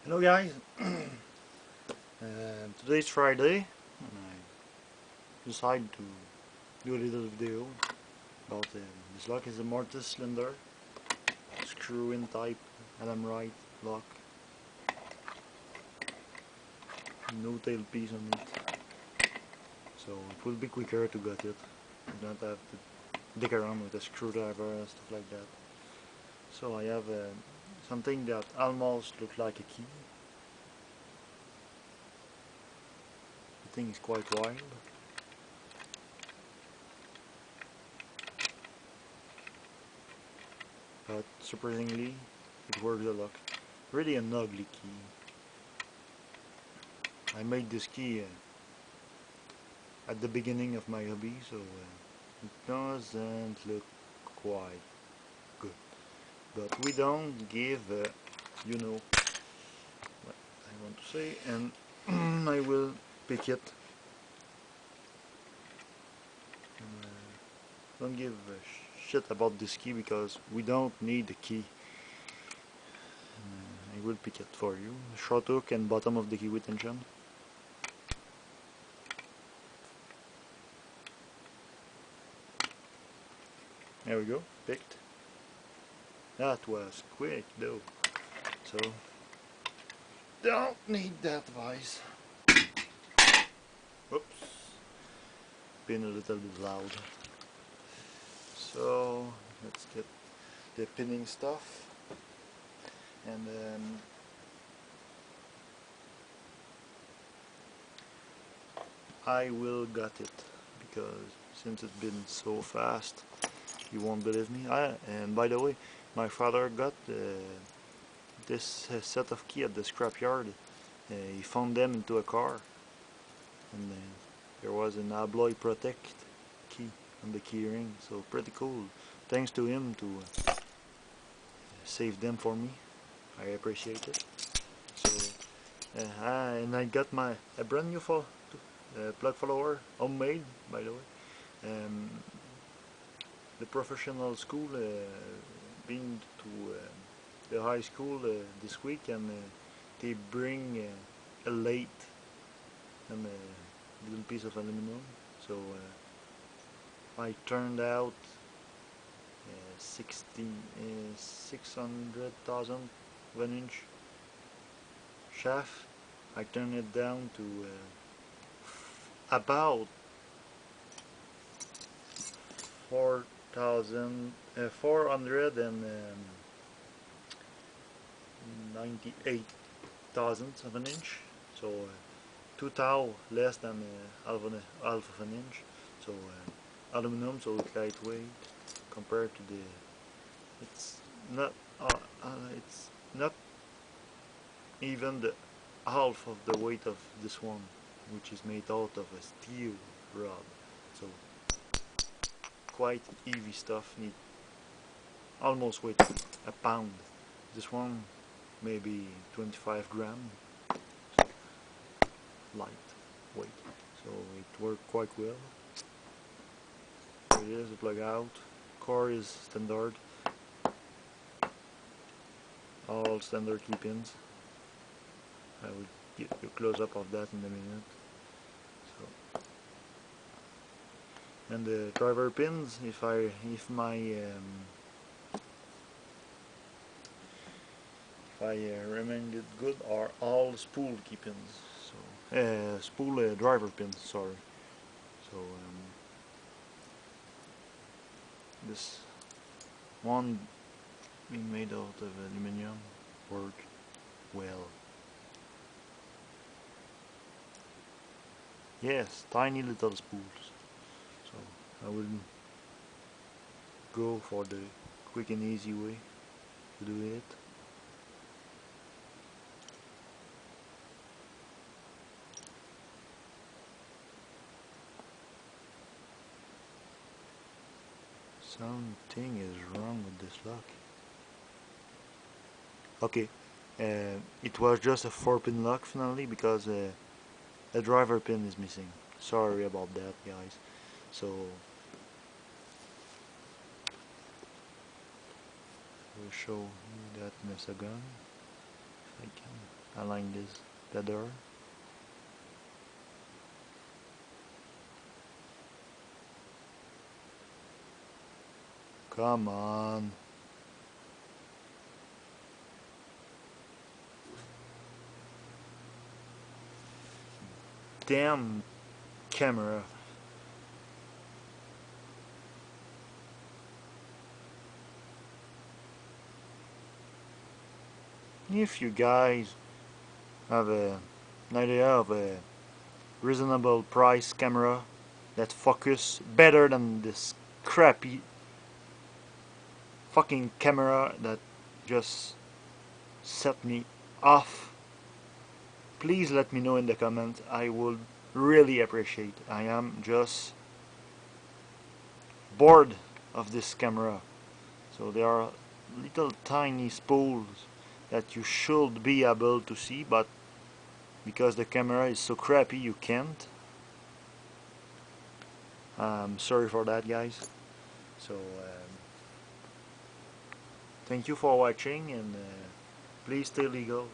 Hello guys, today's Friday and I decided to do a little video about this lock. Is a Mortice cylinder, screw-in type, Allen right lock, no tailpiece on it, so it will be quicker to get it. You don't have to dig around with a screwdriver and stuff like that. So I have something that almost looks like a key. The thing is quite wild. But surprisingly, it works a lot. Really an ugly key. I made this key at the beginning of my hobby, so it doesn't look quite good. But we don't give, you know what I want to say, and I will pick it. And, don't give a shit about this key because we don't need the key. I will pick it for you. Short hook and bottom of the key with tension. There we go, picked. That was quick though. So don't need that device. Oops. Been a little bit loud. So let's get the pinning stuff. And I will get it because since it's been so fast, you won't believe me. And by the way, my father got this set of key at the scrapyard. He found them into a car, and there was an alloy protect key on the key ring, so pretty cool. Thanks to him to save them for me. I appreciate it. So and I got a brand new plug follower, homemade by the way. The professional school, been to the high school this week, and they bring a lathe and a little piece of aluminum. So I turned out 600,000 of an inch shaft. I turned it down to about 498 thousandths of an inch, so 2 thou less than half of an inch. So aluminum, so it's lightweight compared to the. It's not. It's not even the half of the weight of this one, which is made out of a steel rod. So quite heavy stuff. Need almost weight a pound. This one maybe 25 gram. Light weight. So it worked quite well. There it is, the plug out. Core is standard. All standard key pins. I will give you a close up of that in a minute. So, and the driver pins, if my if I remember it good, are all spool key pins. So spool driver pins. Sorry. So this one being made out of aluminum work well. Yes, tiny little spools. So I will go for the quick and easy way to do it. Something is wrong with this lock. Okay, it was just a 4-pin lock finally because a driver pin is missing. Sorry about that, guys. So we'll show you that in a second if I can. I like this better. Come on. Damn camera. If you guys have an idea of a reasonable price camera that focus better than this crappy fucking camera that just set me off, please let me know in the comments. I would really appreciate. I am just bored of this camera. So there are little tiny spools that you should be able to see, but because the camera is so crappy you can't. Sorry for that, guys. So thank you for watching, and please stay legal.